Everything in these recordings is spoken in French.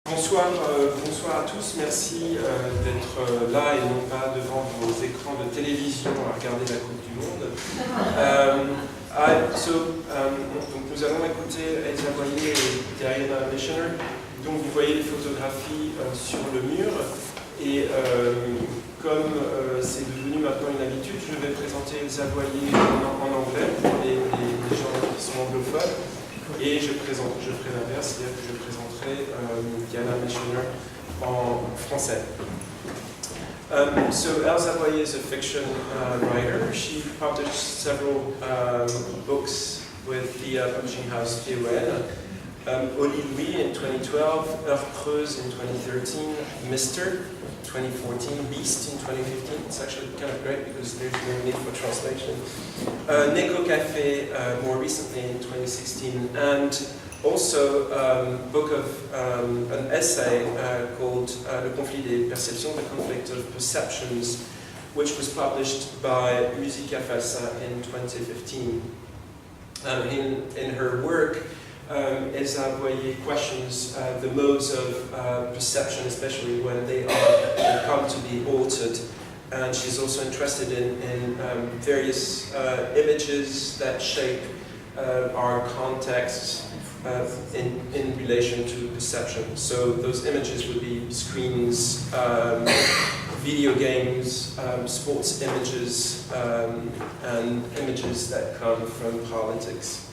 Bonsoir à tous, merci d'être là et non pas devant vos écrans de télévision à regarder la Coupe du Monde. Donc nous allons écouter Elsa Boyer et Diana Michener. Donc vous voyez les photographies sur le mur et comme c'est devenu maintenant une habitude, je vais présenter Elsa Boyer en anglais pour les gens qui sont anglophones. Et je ferai l'inverse, c'est-à-dire que je présenterai Diana Michener en français. So Elsa Boyer is a fiction writer. She published several books with the publishing house POL. Oli Louis in 2012, Heure Creuse in 2013, Mr. 2014, Beast in 2015. It's actually kind of great because there's no need for translation. Neko Café more recently in 2016, and also book of an essay called Le conflit des perceptions, the conflict of perceptions, which was published by Musica Falsa in 2015. In her work, Elsa Boyer questions the modes of perception, especially when they come to be altered. And she's also interested in various images that shape our contexts in relation to perception. So those images would be screens, video games, sports images, and images that come from politics.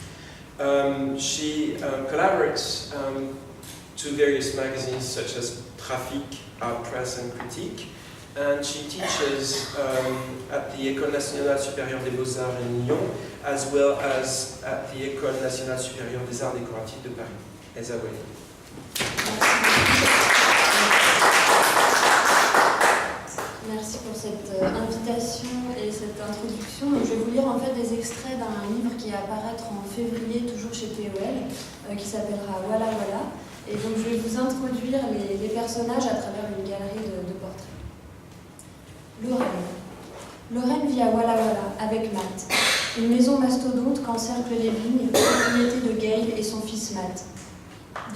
She collaborates to various magazines such as Trafic, Art, Press and Critique, and she teaches at the École Nationale Supérieure des Beaux-Arts in Lyon, as well as at the École Nationale Supérieure des Arts Décoratifs de Paris. Elsa Boyer. Merci pour cette invitation et cette introduction. Donc, je vais vous lire en fait des extraits d'un livre qui va apparaître en février, toujours chez POL, qui s'appellera Voilà Voilà. Et donc je vais vous introduire les personnages à travers une galerie de portraits. Lorraine vit à Voilà Voilà avec Matt, une maison mastodonte qu'encerclent les vignes, propriété de Gail et son fils Matt.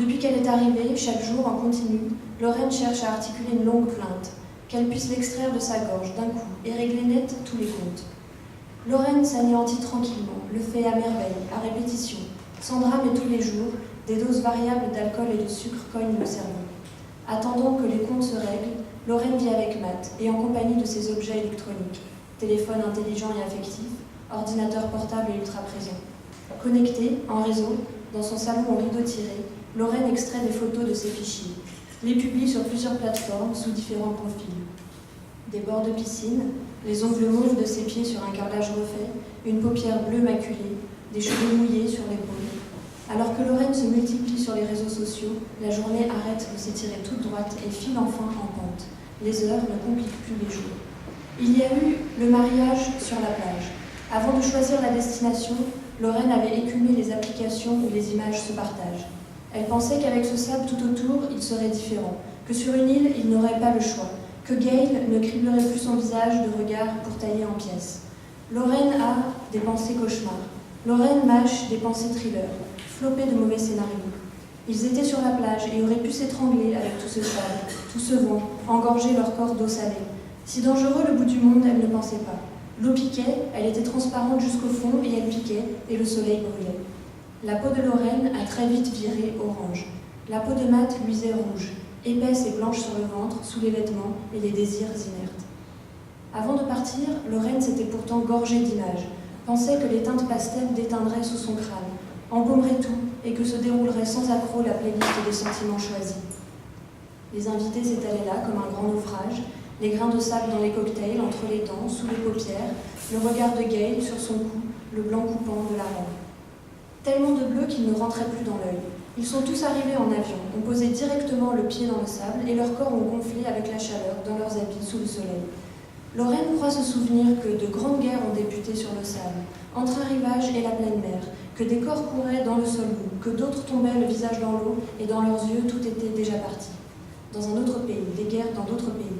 Depuis qu'elle est arrivée, chaque jour en continu, Lorraine cherche à articuler une longue plainte, qu'elle puisse l'extraire de sa gorge d'un coup et régler net tous les comptes. Lorraine s'anéantit tranquillement, le fait à merveille, à répétition, sans drame et tous les jours, des doses variables d'alcool et de sucre cognent le cerveau. Attendant que les comptes se règlent, Lorraine vit avec Matt et en compagnie de ses objets électroniques, téléphone intelligent et affectif, ordinateur portable et ultra présent. Connectée, en réseau, dans son salon au rideau tiré, Lorraine extrait des photos de ses fichiers, les publie sur plusieurs plateformes sous différents profils. Des bords de piscine, les ongles mauves de ses pieds sur un carrelage refait, une paupière bleue maculée, des cheveux mouillés sur l'épaule. Alors que Lorraine se multiplie sur les réseaux sociaux, la journée arrête de s'étirer toute droite et file enfin en pente. Les heures ne compliquent plus les jours. Il y a eu le mariage sur la plage. Avant de choisir la destination, Lorraine avait écumé les applications où les images se partagent. Elle pensait qu'avec ce sable tout autour, il serait différent, que sur une île, il n'aurait pas le choix, que Gail ne criblerait plus son visage de regard pour tailler en pièces. Lorraine a des pensées cauchemars. Lorraine mâche des pensées thriller, flopées de mauvais scénarios. Ils étaient sur la plage et auraient pu s'étrangler avec tout ce sable, tout ce vent, engorger leur corps d'eau salée. Si dangereux le bout du monde, elle ne pensait pas. L'eau piquait, elle était transparente jusqu'au fond et elle piquait, et le soleil brûlait. La peau de Lorraine a très vite viré orange. La peau de Matt luisait rouge, épaisse et blanche sur le ventre, sous les vêtements et les désirs inertes. Avant de partir, Lorraine s'était pourtant gorgée d'images, pensait que les teintes pastel déteindraient sous son crâne, embaumeraient tout et que se déroulerait sans accroc la playlist des sentiments choisis. Les invités s'étalaient là comme un grand naufrage, les grains de sable dans les cocktails, entre les dents, sous les paupières, le regard de Gail sur son cou, le blanc coupant de la robe. Tellement de bleu qu'ils ne rentraient plus dans l'œil. Ils sont tous arrivés en avion, ont posé directement le pied dans le sable et leurs corps ont gonflé avec la chaleur dans leurs habits sous le soleil. Lorraine croit se souvenir que de grandes guerres ont débuté sur le sable, entre un rivage et la pleine mer, que des corps couraient dans le sol mou, que d'autres tombaient le visage dans l'eau et dans leurs yeux tout était déjà parti. Dans un autre pays, des guerres dans d'autres pays.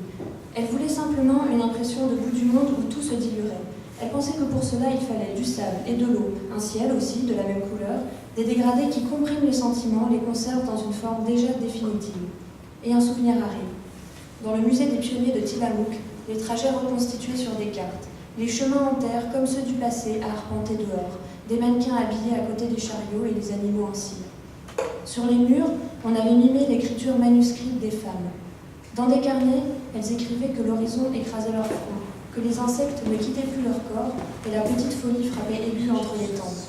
Elle voulait simplement une impression de bout du monde où tout se diluerait. Elle pensait que pour cela il fallait du sable et de l'eau, un ciel aussi de la même couleur, des dégradés qui compriment les sentiments, les conservent dans une forme déjà définitive. Et un souvenir arrive. Dans le musée des pionniers de Tillamook, les trajets reconstitués sur des cartes, les chemins en terre comme ceux du passé à arpenter dehors, des mannequins habillés à côté des chariots et les animaux en cire. Sur les murs, on avait mimé l'écriture manuscrite des femmes. Dans des carnets, elles écrivaient que l'horizon écrasait leur front, que les insectes ne quittaient plus leur corps et la petite folie frappait aiguë entre les tempes.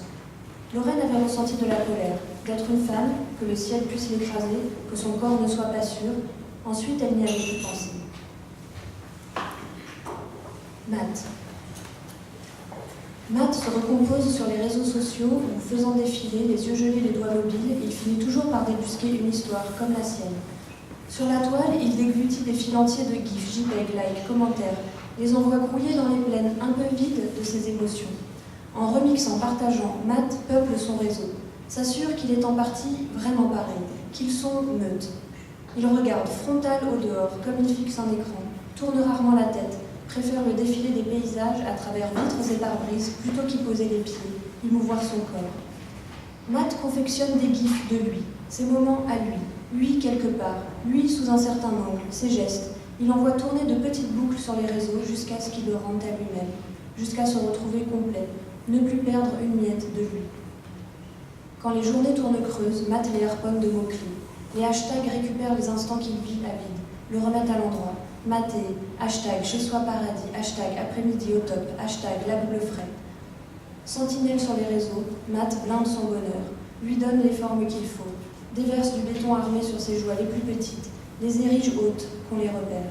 Lorraine avait ressenti de la colère, d'être une femme, que le ciel puisse l'écraser, que son corps ne soit pas sûr. Ensuite, elle n'y avait plus pensé. Matt se recompose sur les réseaux sociaux où, faisant défiler, les yeux gelés, les doigts mobiles, il finit toujours par débusquer une histoire comme la sienne. Sur la toile, il déglutit des fils entiers de gifs, JPEG, likes, commentaires, les envoie grouiller dans les plaines un peu vides de ses émotions. En remixant, partageant, Matt peuple son réseau, s'assure qu'il est en partie vraiment pareil, qu'ils sont meute. Il regarde frontal au dehors, comme il fixe un écran, tourne rarement la tête, préfère le défilé des paysages à travers vitres et pare-brises plutôt qu'y poser les pieds, y mouvoir son corps. Matt confectionne des gifs de lui, ses moments à lui quelque part, lui sous un certain angle, ses gestes. Il envoie tourner de petites boucles sur les réseaux jusqu'à ce qu'il le rende à lui-même, jusqu'à se retrouver complet, ne plus perdre une miette de lui. Quand les journées tournent creuses, Matt les harponne de mots-clés. Les hashtags récupèrent les instants qu'il vit à vide, le remettent à l'endroit. Maté, hashtag chez soi paradis, hashtag après-midi au top, hashtag la boule frais. Sentinelle sur les réseaux, Matt blinde son bonheur, lui donne les formes qu'il faut, déverse du béton armé sur ses joies les plus petites, les érige hautes, qu'on les repère.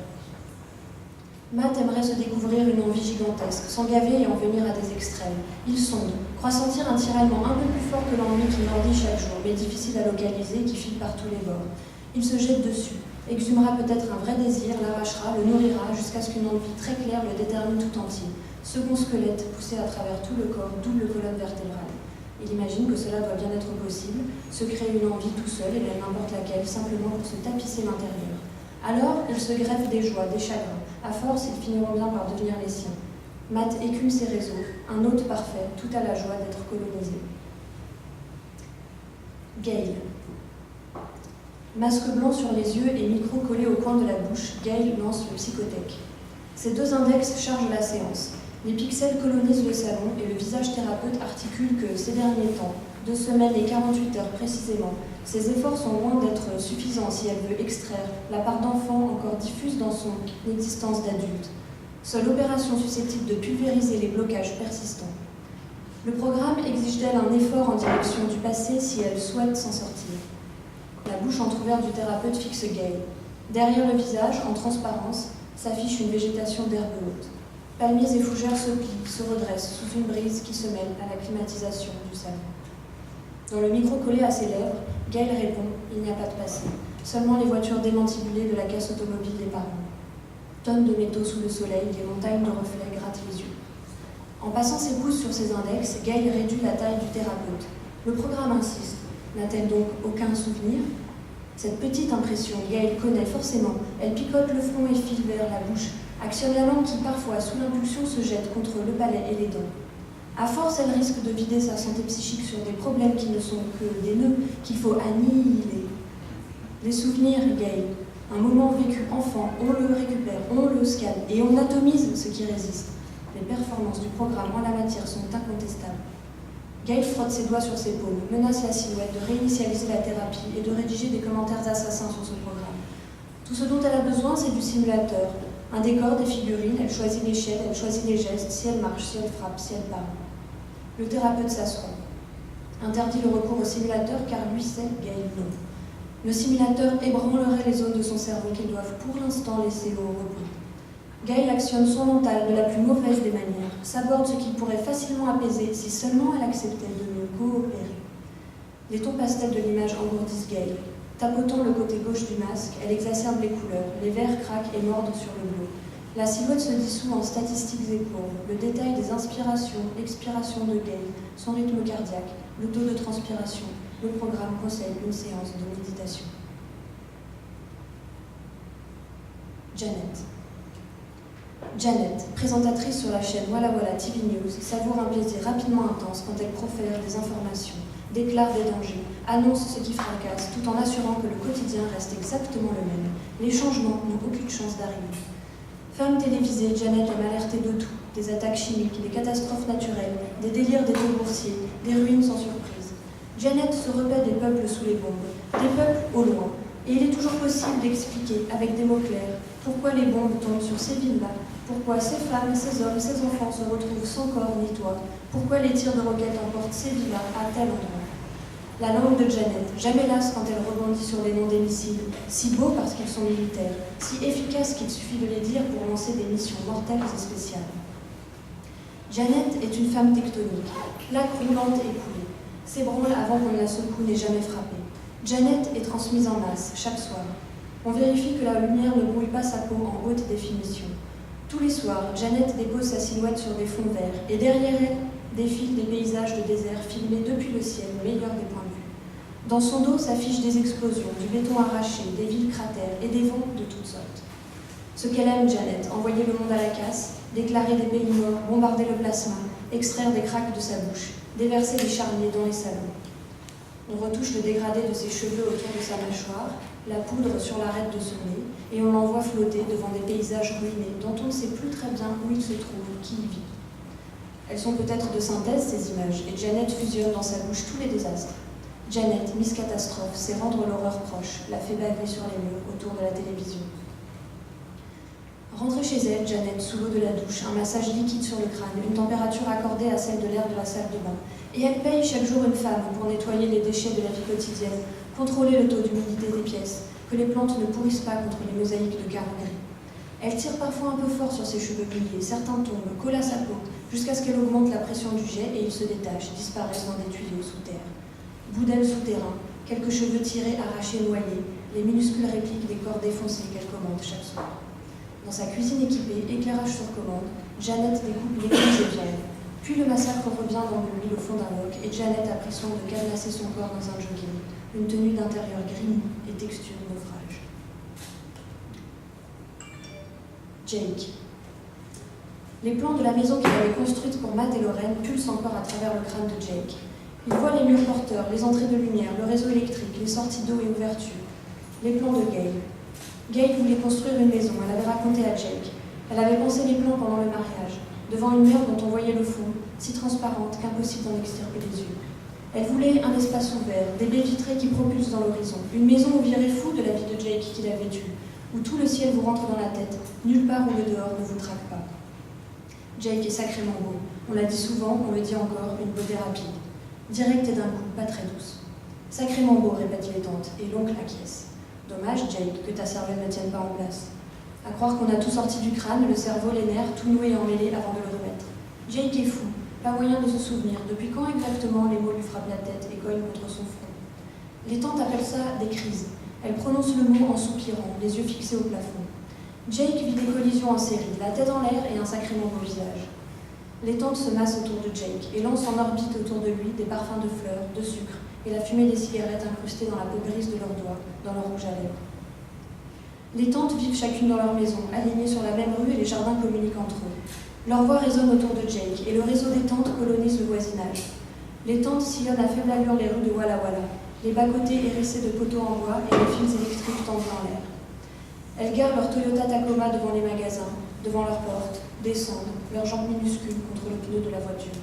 Matt aimerait se découvrir une envie gigantesque, s'en gaver et en venir à des extrêmes. Il sonde, croit sentir un tiraillement un peu plus fort que l'ennui qui grandit chaque jour, mais difficile à localiser, qui file par tous les bords. Il se jette dessus, exhumera peut-être un vrai désir, l'arrachera, le nourrira, jusqu'à ce qu'une envie très claire le détermine tout entier. Second squelette, poussé à travers tout le corps, double colonne vertébrale. Il imagine que cela doit bien être possible, se créer une envie tout seul, et même n'importe laquelle, simplement pour se tapisser l'intérieur. Alors, il se greffe des joies, des chagrins. À force, ils finiront bien par devenir les siens. Matt écume ses réseaux, un hôte parfait, tout à la joie d'être colonisé. Gail. Masque blanc sur les yeux et micro collé au coin de la bouche, Gail lance le psychothèque. Ses deux index chargent la séance. Les pixels colonisent le salon et le visage thérapeute articule que, ces derniers temps, 2 semaines et 48 heures précisément, ses efforts sont loin d'être suffisants si elle veut extraire la part d'enfant encore diffuse dans son existence d'adulte. Seule opération susceptible de pulvériser les blocages persistants. Le programme exige d'elle un effort en direction du passé si elle souhaite s'en sortir. La bouche entrouverte du thérapeute fixe Gail. Derrière le visage, en transparence, s'affiche une végétation d'herbe haute. Palmiers et fougères se plient, se redressent sous une brise qui se mêle à la climatisation du salon. Dans le micro collé à ses lèvres, Gail répond « Il n'y a pas de passé, seulement les voitures démantibulées de la casse automobile des parents. Tonnes de métaux sous le soleil, des montagnes de reflets grattent les yeux. » En passant ses pouces sur ses index, Gail réduit la taille du thérapeute. Le programme insiste. N'a-t-elle donc aucun souvenir? Cette petite impression, Gail connaît forcément. Elle picote le front et file vers la bouche, actionne la langue qui parfois, sous l'impulsion, se jette contre le palais et les dents. À force, elle risque de vider sa santé psychique sur des problèmes qui ne sont que des nœuds qu'il faut annihiler. Les souvenirs, Gail. Un moment vécu enfant, on le récupère, on le scanne et on atomise ce qui résiste. Les performances du programme en la matière sont incontestables. Gail frotte ses doigts sur ses paumes, menace la silhouette de réinitialiser la thérapie et de rédiger des commentaires assassins sur ce programme. Tout ce dont elle a besoin, c'est du simulateur. Un décor, des figurines, elle choisit l'échelle, elle choisit les gestes, si elle marche, si elle frappe, si elle parle. Le thérapeute s'assoit. Interdit le recours au simulateur car lui sait, Gail non. Le simulateur ébranlerait les zones de son cerveau qu'ils doivent pour l'instant laisser au repos. Gail actionne son mental de la plus mauvaise des manières, s'aborde ce qu'il pourrait facilement apaiser si seulement elle acceptait de mieux coopérer. Les tons pastels de l'image engourdissent Gail. Tapotant le côté gauche du masque, elle exacerbe les couleurs, les verres craquent et mordent sur le bleu. La silhouette se dissout en statistiques et courbes, le détail des inspirations, expirations de Gail, son rythme cardiaque, le taux de transpiration. Le programme conseille une séance de méditation. Janet. Janet, présentatrice sur la chaîne Walla Walla TV News, savoure un plaisir rapidement intense quand elle profère des informations, déclare des dangers, annonce ce qui fracasse, tout en assurant que le quotidien reste exactement le même. Les changements n'ont aucune chance d'arriver. Femme télévisée, Janet aime alerter de tout, des attaques chimiques, des catastrophes naturelles, des délires des taux boursiers, des ruines sans surprise. Janet se repaît des peuples sous les bombes, des peuples au loin, et il est toujours possible d'expliquer, avec des mots clairs, pourquoi les bombes tombent sur ces villes-là, pourquoi ces femmes, ces hommes, ces enfants se retrouvent sans corps ni toit, pourquoi les tirs de roquettes emportent ces villas à tel endroit. La langue de Janet, jamais lasse quand elle rebondit sur les noms des missiles, si beaux parce qu'ils sont militaires, si efficaces qu'il suffit de les dire pour lancer des missions mortelles et spéciales. Janet est une femme tectonique, plaque roulante et coulée. S'ébranle avant qu'on ne la secoue n'ait jamais frappé. Janet est transmise en masse, chaque soir. On vérifie que la lumière ne brouille pas sa peau en haute définition. Tous les soirs, Janet dépose sa silhouette sur des fonds verts, et derrière elle défilent des paysages de désert filmés depuis le ciel, meilleur des points de vue. Dans son dos s'affichent des explosions, du béton arraché, des villes cratères et des vents de toutes sortes. Ce qu'elle aime, Janet, envoyer le monde à la casse, déclarer des pays morts, bombarder le plasma, extraire des craques de sa bouche, déverser des charniers dans les salons. On retouche le dégradé de ses cheveux autour de sa mâchoire, la poudre sur l'arête de son nez, et on l'envoie flotter devant des paysages ruinés dont on ne sait plus très bien où il se trouve, qui y vit. Elles sont peut-être de synthèse, ces images, et Janet fusionne dans sa bouche tous les désastres. Janet, Miss Catastrophe, sait rendre l'horreur proche, la fait baver sur les murs autour de la télévision. Rentrée chez elle, Janet, sous l'eau de la douche, un massage liquide sur le crâne, une température accordée à celle de l'air de la salle de bain. Et elle paye chaque jour une femme pour nettoyer les déchets de la vie quotidienne, contrôler le taux d'humidité des pièces, que les plantes ne pourrissent pas contre les mosaïques de carreaux gris. Elle tire parfois un peu fort sur ses cheveux mouillés, certains tombent, collent à sa peau, jusqu'à ce qu'elle augmente la pression du jet et ils se détachent, disparaissent dans des tuyaux sous terre. Bout d'aile souterrain, quelques cheveux tirés, arrachés, noyés, les minuscules répliques des corps défoncés qu'elle commande chaque soir. Dans sa cuisine équipée, éclairage sur commande, Janet découpe légumes et viandes. Puis le massacre revient dans le lit au fond d'un wok et Janet a pris soin de cadenasser son corps dans un jogging, une tenue d'intérieur gris et texture naufrage. Jake. Les plans de la maison qu'il avait construite pour Matt et Lorraine pulsent encore à travers le crâne de Jake. Il voit les murs porteurs, les entrées de lumière, le réseau électrique, les sorties d'eau et ouvertures. Les plans de Gail. Gail voulait construire une maison, elle avait raconté à Jake. Elle avait pensé les plans pendant le mariage, devant une mer dont on voyait le fond, si transparente qu'impossible d'en extirper les yeux. Elle voulait un espace ouvert, des baies vitrées qui propulsent dans l'horizon, une maison où virait fou de la vie de Jake qu'il avait eue, où tout le ciel vous rentre dans la tête, nulle part où le dehors ne vous traque pas. Jake est sacrément beau, on l'a dit souvent, on le dit encore, une beauté rapide. Directe et d'un coup, pas très douce. Sacrément beau, répètent les tantes, et l'oncle acquiesce. Dommage, Jake, que ta cervelle ne tienne pas en place. À croire qu'on a tout sorti du crâne, le cerveau, les nerfs, tout noué et emmêlé avant de le remettre. Jake est fou, pas moyen de se souvenir. Depuis quand exactement les mots lui frappent la tête et cognent contre son front? Les tantes appellent ça des crises. Elles prononcent le mot en soupirant, les yeux fixés au plafond. Jake vit des collisions en série, la tête en l'air et un sacrément beau visage. Les tantes se massent autour de Jake et lancent en orbite autour de lui des parfums de fleurs, de sucre et la fumée des cigarettes incrustées dans la peau grise de leurs doigts, dans leur rouge à lèvres. Les tantes vivent chacune dans leur maison, alignées sur la même rue et les jardins communiquent entre eux. Leur voix résonne autour de Jake et le réseau des tantes colonise le voisinage. Les tantes sillonnent à faible allure les rues de Walla Walla, les bas-côtés hérissés de poteaux en bois et les fils électriques tendus en l'air. Elles garent leur Toyota Tacoma devant les magasins, devant leurs portes, descendent, leurs jambes minuscules contre le pneu de la voiture.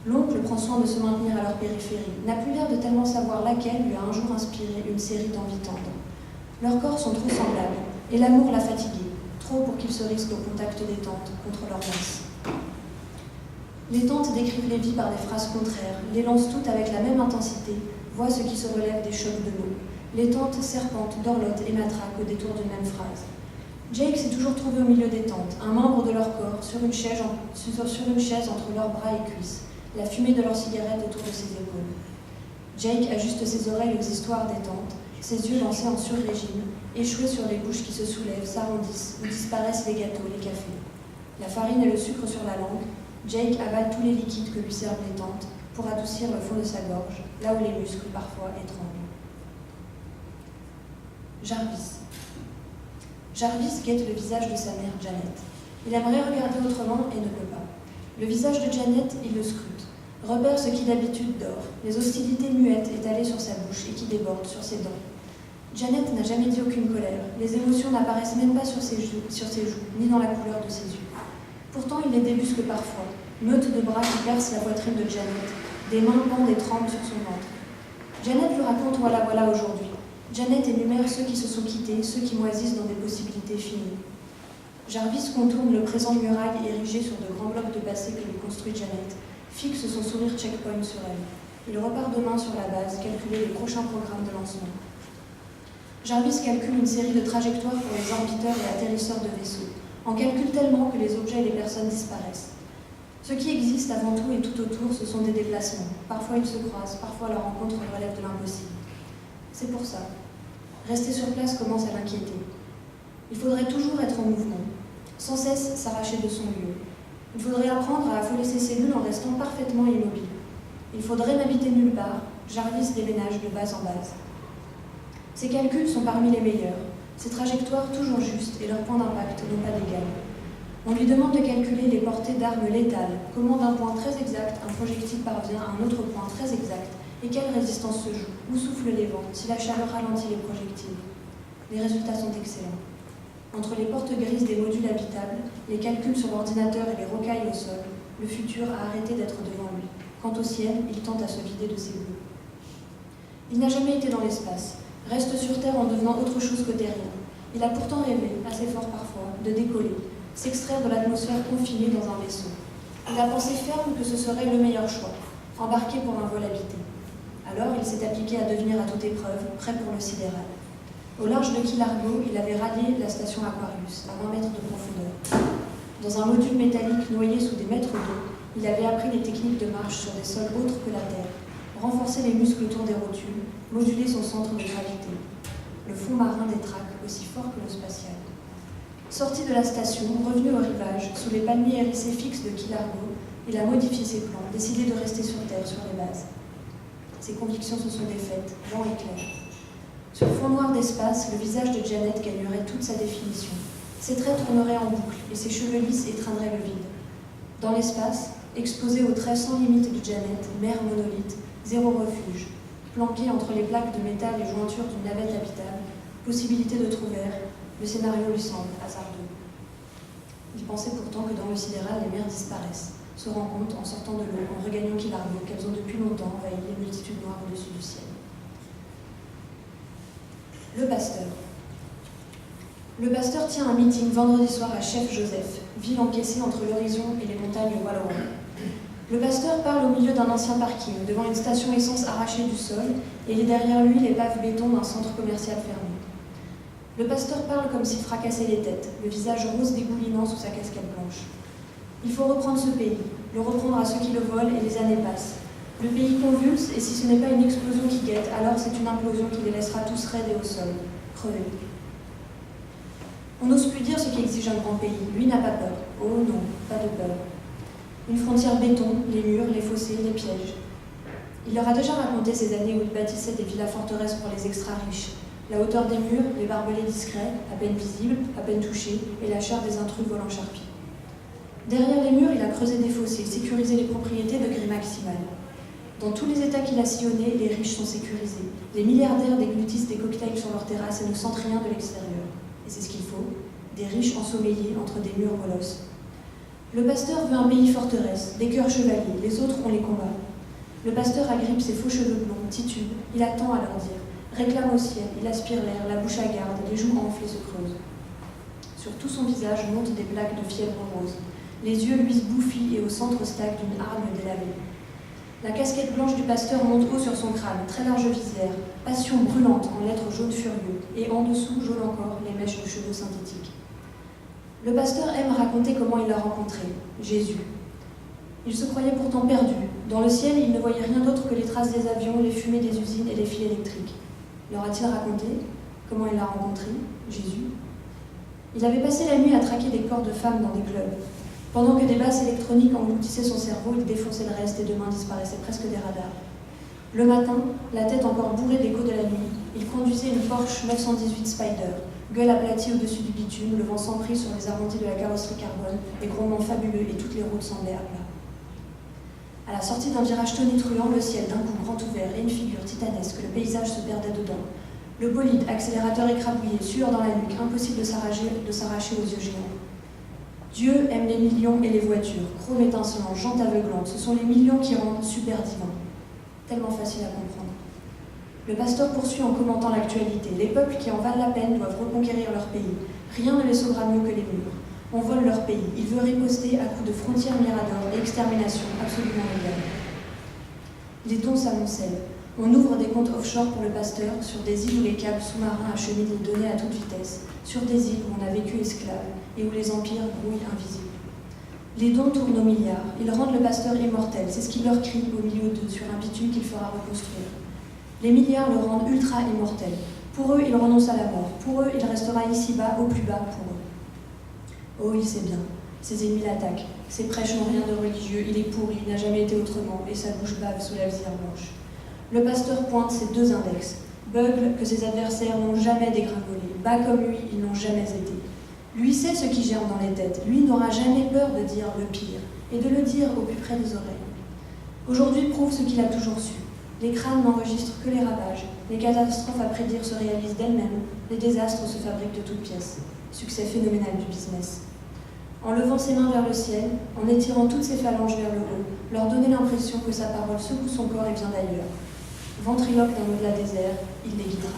L'oncle prend soin de se maintenir à leur périphérie, n'a plus l'air de tellement savoir laquelle lui a un jour inspiré une série d'envies tendres. Leurs corps sont trop semblables, et l'amour l'a fatigué, trop pour qu'il se risque au contact des tantes, contre leur masse. Les tantes décrivent les vies par des phrases contraires, les lancent toutes avec la même intensité, voient ce qui se relève des chocs de mots. Les tantes serpentent, dorlotent et matraquent au détour d'une même phrase. Jake s'est toujours trouvé au milieu des tantes, un membre de leur corps, sur une chaise entre leurs bras et cuisses, la fumée de leurs cigarettes autour de ses épaules. Jake ajuste ses oreilles aux histoires des tantes, ses yeux lancés en sur-régime, échoués sur les bouches qui se soulèvent, s'arrondissent, où disparaissent les gâteaux, les cafés. La farine et le sucre sur la langue, Jake avale tous les liquides que lui servent les tantes pour adoucir le fond de sa gorge, là où les muscles parfois étranglent. Jarvis. Jarvis guette le visage de sa mère, Janet. Il aimerait regarder autrement et ne peut pas. Le visage de Janet, il le scrute. Repère ce qui d'habitude dort, les hostilités muettes étalées sur sa bouche et qui débordent sur ses dents. Janet n'a jamais dit aucune colère. Les émotions n'apparaissent même pas sur ses joues, ni dans la couleur de ses yeux. Pourtant, il les débusque parfois. Meute de bras qui percent la poitrine de Janet. Des mains pendent et tremblent sur son ventre. Janet lui raconte voilà aujourd'hui. Janet énumère ceux qui se sont quittés, ceux qui moisissent dans des possibilités finies. Jarvis contourne le présent muraille érigé sur de grands blocs de passé que lui construit Janet, fixe son sourire checkpoint sur elle. Il repart demain sur la base, calculer les prochains programmes de lancement. Jarvis calcule une série de trajectoires pour les orbiteurs et atterrisseurs de vaisseaux, en calcule tellement que les objets et les personnes disparaissent. Ce qui existe avant tout et tout autour, ce sont des déplacements. Parfois ils se croisent, parfois leur rencontre relève de l'impossible. C'est pour ça. Rester sur place commence à l'inquiéter. Il faudrait toujours être en mouvement, sans cesse s'arracher de son lieu. Il faudrait apprendre à affoler ses cellules en restant parfaitement immobile. Il faudrait n'habiter nulle part. Jarvis déménage de base en base. Ses calculs sont parmi les meilleurs, ses trajectoires toujours justes et leurs points d'impact n'ont pas d'égal. On lui demande de calculer les portées d'armes létales, comment d'un point très exact un projectile parvient à un autre point très exact et quelle résistance se joue, où soufflent les vents, si la chaleur ralentit les projectiles. Les résultats sont excellents. Entre les portes grises des modules habitables, les calculs sur l'ordinateur et les rocailles au sol, le futur a arrêté d'être devant lui. Quant au ciel, il tente à se vider de ses bleus. Il n'a jamais été dans l'espace, reste sur Terre en devenant autre chose que terrien. Il a pourtant rêvé, assez fort parfois, de décoller, s'extraire de l'atmosphère confinée dans un vaisseau. Il a pensé ferme que ce serait le meilleur choix, embarquer pour un vol habité. Alors il s'est appliqué à devenir à toute épreuve, prêt pour le sidéral. Au large de Key Largo, il avait rallié la station Aquarius, à 20 mètres de profondeur. Dans un module métallique noyé sous des mètres d'eau, il avait appris les techniques de marche sur des sols autres que la Terre, renforcer les muscles autour des rotules, moduler son centre de gravité. Le fond marin des traques, aussi fort que le spatial. Sorti de la station, revenu au rivage, sous les palmiers hérissés fixes de Key Largo, il a modifié ses plans, décidé de rester sur Terre, sur les bases. Ses convictions se sont défaites, blanc et clair. Sur fond noir d'espace, le visage de Janet gagnerait toute sa définition. Ses traits tourneraient en boucle et ses cheveux lisses étreindraient le vide. Dans l'espace, exposé aux traits sans limite de Janet, mer monolithe, zéro refuge, planqué entre les plaques de métal et jointures d'une navette habitable, possibilité de trou vert, le scénario lui semble hasardeux. Il pensait pourtant que dans le sidéral, les mers disparaissent, se rendent compte en sortant de l'eau, en regagnant Key Largo, qu'elles ont depuis longtemps envahi les multitudes noires au-dessus du ciel. Le pasteur. Le pasteur tient un meeting vendredi soir à Chef Joseph, ville encaissée entre l'horizon et les montagnes Wallowa. Le pasteur parle au milieu d'un ancien parking, devant une station essence arrachée du sol, et il est derrière lui l'épave béton d'un centre commercial fermé. Le pasteur parle comme s'il fracassait les têtes, le visage rose dégoulinant sous sa casquette blanche. Il faut reprendre ce pays, le reprendre à ceux qui le volent, et les années passent. Le pays convulse, et si ce n'est pas une explosion qui guette, alors c'est une implosion qui les laissera tous raides et au sol, crevés. On n'ose plus dire ce qui exige un grand pays. Lui n'a pas peur. Oh non, pas de peur. Une frontière béton, les murs, les fossés, les pièges. Il leur a déjà raconté ces années où il bâtissait des villas forteresses pour les extra riches. La hauteur des murs, les barbelés discrets, à peine visibles, à peine touchés, et la chair des intrus volant charpie. Derrière les murs, il a creusé des fossés, sécurisé les propriétés de gré maximal. Dans tous les États qu'il a sillonnés, les riches sont sécurisés. Les milliardaires déglutissent des cocktails sur leurs terrasses et ne sentent rien de l'extérieur. Et c'est ce qu'il faut, des riches ensommeillés entre des murs molosses. Le pasteur veut un pays forteresse, des cœurs chevaliers, les autres ont les combats. Le pasteur agrippe ses faux cheveux blonds, titube, il attend à leur dire, réclame au ciel, il aspire l'air, la bouche à garde, les joues enflées se creusent. Sur tout son visage montent des plaques de fièvre rose. Les yeux luisent bouffis et au centre stagne d'une hargne délavée. La casquette blanche du pasteur monte haut sur son crâne, très large visière, passion brûlante en lettres jaunes furieux, et en dessous jaune encore les mèches de cheveux synthétiques. Le pasteur aime raconter comment il l'a rencontré, Jésus. Il se croyait pourtant perdu. Dans le ciel, il ne voyait rien d'autre que les traces des avions, les fumées des usines et les fils électriques. Leur a-t-il raconté comment il l'a rencontré, Jésus? Il avait passé la nuit à traquer des corps de femmes dans des clubs. Pendant que des basses électroniques engloutissaient son cerveau, il défonçait le reste et deux mains disparaissaient presque des radars. Le matin, la tête encore bourrée d'échos de la nuit, il conduisait une Porsche 918 Spider, Gueule aplatie au-dessus du bitume, le vent s'emprit sur les arrontis de la carrosserie carbone, les grondements fabuleux et toutes les routes semblaient à plat. À la sortie d'un virage tonitruant, le ciel d'un coup grand ouvert et une figure titanesque, le paysage se perdait dedans. Le bolide, accélérateur écrabouillé, sueur dans la nuque, impossible de s'arracher aux yeux géants. Dieu aime les millions et les voitures, chrome étincelant, jantes aveuglantes, ce sont les millions qui rendent super divin. Tellement facile à comprendre. Le pasteur poursuit en commentant l'actualité. Les peuples qui en valent la peine doivent reconquérir leur pays. Rien ne les sauvera mieux que les murs. On vole leur pays. Il veut riposter à coups de frontières miradors et extermination absolument légale. Les dons s'amoncellent. On ouvre des comptes offshore pour le pasteur sur des îles où les câbles sous-marins acheminent les données à toute vitesse, sur des îles où on a vécu esclave et où les empires grouillent invisibles. Les dons tournent aux milliards. Ils rendent le pasteur immortel. C'est ce qui leur crie au milieu d'eux sur un bitume qu'il fera reconstruire. Les milliards le rendent ultra immortel. Pour eux, il renonce à la mort. Pour eux, il restera ici-bas, au plus bas pour eux. Oh, il sait bien. Ses ennemis l'attaquent. Ses prêches n'ont rien de religieux. Il est pourri, il n'a jamais été autrement, et sa bouche bave sous la visière blanche. Le pasteur pointe ses deux index. Bugle que ses adversaires n'ont jamais dégringolé. Bas comme lui, ils n'ont jamais été. Lui sait ce qui germe dans les têtes. Lui n'aura jamais peur de dire le pire, et de le dire au plus près des oreilles. Aujourd'hui prouve ce qu'il a toujours su. Les crânes n'enregistrent que les ravages. Les catastrophes à prédire se réalisent d'elles-mêmes. Les désastres se fabriquent de toutes pièces. Succès phénoménal du business. En levant ses mains vers le ciel, en étirant toutes ses phalanges vers le haut, leur donner l'impression que sa parole secoue son corps et vient d'ailleurs. Ventriloque d'un au-delà désert, il les guidera.